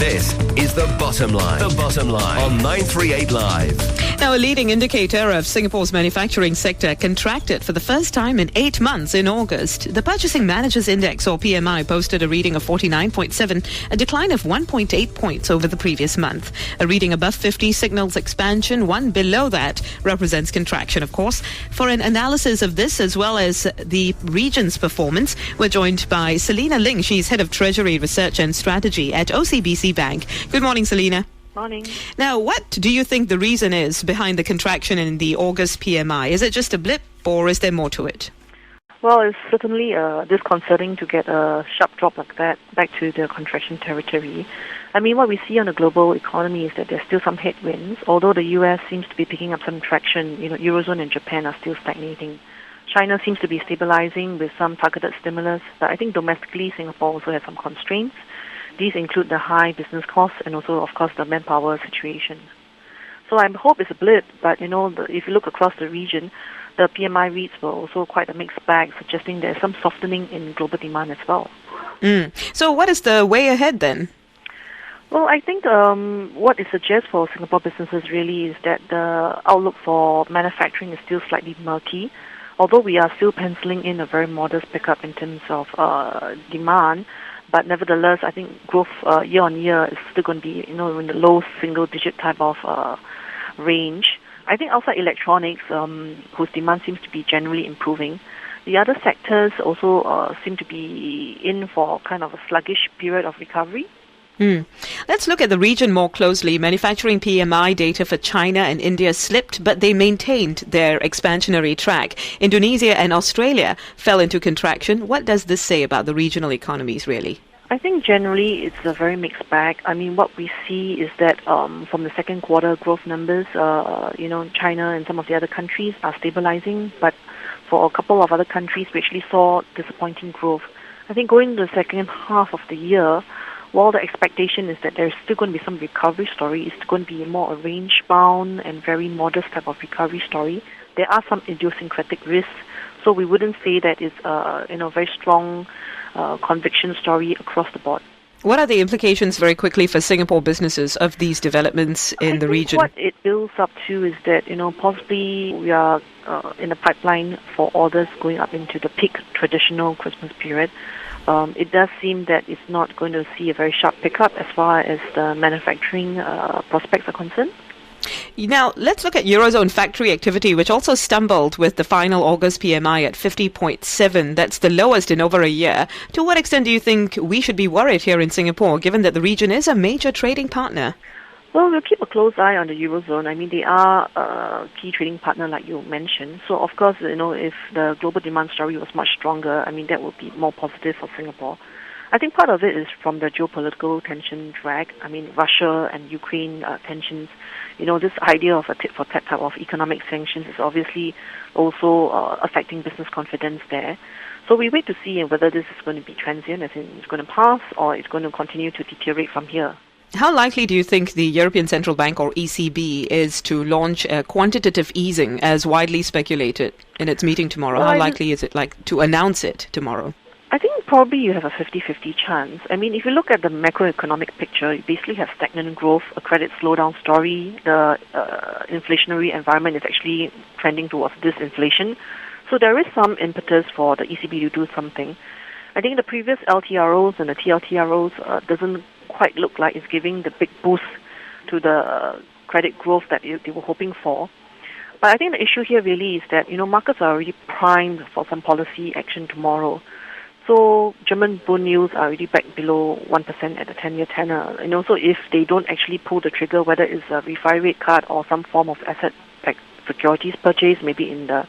This is The Bottom Line. The Bottom Line on 938 Live. Now, a leading indicator of Singapore's manufacturing sector contracted for the first time in 8 months in August. The Purchasing Managers Index, or PMI, posted a reading of 49.7, a decline of 1.8 points over the previous month. A reading above 50 signals expansion, one below that represents contraction, of course. For an analysis of this as well as the region's performance, we're joined by Selena Ling. She's Head of Treasury Research and Strategy at OCBC Bank. Good morning, Selena. Morning. Now, what do you think the reason is behind the contraction in the August PMI? Is it just a blip or is there more to it? Well, it's certainly disconcerting to get a sharp drop like that back to the contraction territory. I mean, what we see on the global economy is that there's still some headwinds, although the US seems to be picking up some traction. Eurozone and Japan are still stagnating. China seems to be stabilizing with some targeted stimulus, but I think domestically Singapore also has some constraints. These include the high business costs and also, of course, the manpower situation. So I hope it's a blip, but if you look across the region, the PMI reads were also quite a mixed bag, suggesting there's some softening in global demand as well. So what is the way ahead then? Well, I think what it suggests for Singapore businesses really is that the outlook for manufacturing is still slightly murky. Although we are still penciling in a very modest pickup in terms of demand, but nevertheless, I think growth year on year is still going to be, in the low single-digit type of range. I think outside electronics, whose demand seems to be generally improving, the other sectors also seem to be in for kind of a sluggish period of recovery. Let's look at the region more closely. Manufacturing PMI data for China and India slipped, but they maintained their expansionary track. Indonesia and Australia fell into contraction. What does this say about the regional economies, really? I think generally it's a very mixed bag. I mean, what we see is that from the second quarter growth numbers, China and some of the other countries are stabilizing, but for a couple of other countries, we actually saw disappointing growth. I think going into the second half of the year, while the expectation is that there's still going to be some recovery story, it's going to be more a range-bound and very modest type of recovery story. There are some idiosyncratic risks, so we wouldn't say that it's a very strong conviction story across the board. What are the implications, very quickly, for Singapore businesses of these developments in the region? What it builds up to is that, possibly we are in a pipeline for orders going up into the peak traditional Christmas period. It does seem that it's not going to see a very sharp pickup as far as the manufacturing prospects are concerned. Now, let's look at Eurozone factory activity, which also stumbled with the final August PMI at 50.7. That's the lowest in over a year. To what extent do you think we should be worried here in Singapore, given that the region is a major trading partner? Well, we'll keep a close eye on the Eurozone. I mean, they are a key trading partner, like you mentioned. So, of course, if the global demand story was much stronger, I mean, that would be more positive for Singapore. I think part of it is from the geopolitical tension drag. I mean, Russia and Ukraine tensions. This idea of a tit-for-tat type of economic sanctions is obviously also affecting business confidence there. So we wait to see whether this is going to be transient, as in it's going to pass, or it's going to continue to deteriorate from here. How likely do you think the European Central Bank, or ECB, is to launch quantitative easing as widely speculated in its meeting tomorrow? How likely is it to announce it tomorrow? I think probably you have a 50-50 chance. I mean, if you look at the macroeconomic picture, you basically have stagnant growth, a credit slowdown story. The inflationary environment is actually trending towards disinflation. So there is some impetus for the ECB to do something. I think the previous LTROs and the TLTROs doesn't quite look like it's giving the big boost to the credit growth that they were hoping for. But I think the issue here really is that, markets are already primed for some policy action tomorrow. So German bond yields are already back below 1% at the 10-year tenor. So if they don't actually pull the trigger, whether it's a refi rate cut or some form of asset-backed securities purchase, maybe in the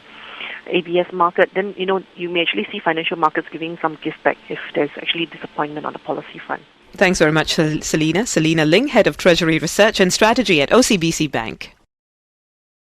ABS market, then, you may actually see financial markets giving some gift back if there's actually disappointment on the policy front. Thanks very much, Selena. Selena Ling, Head of Treasury Research and Strategy at OCBC Bank.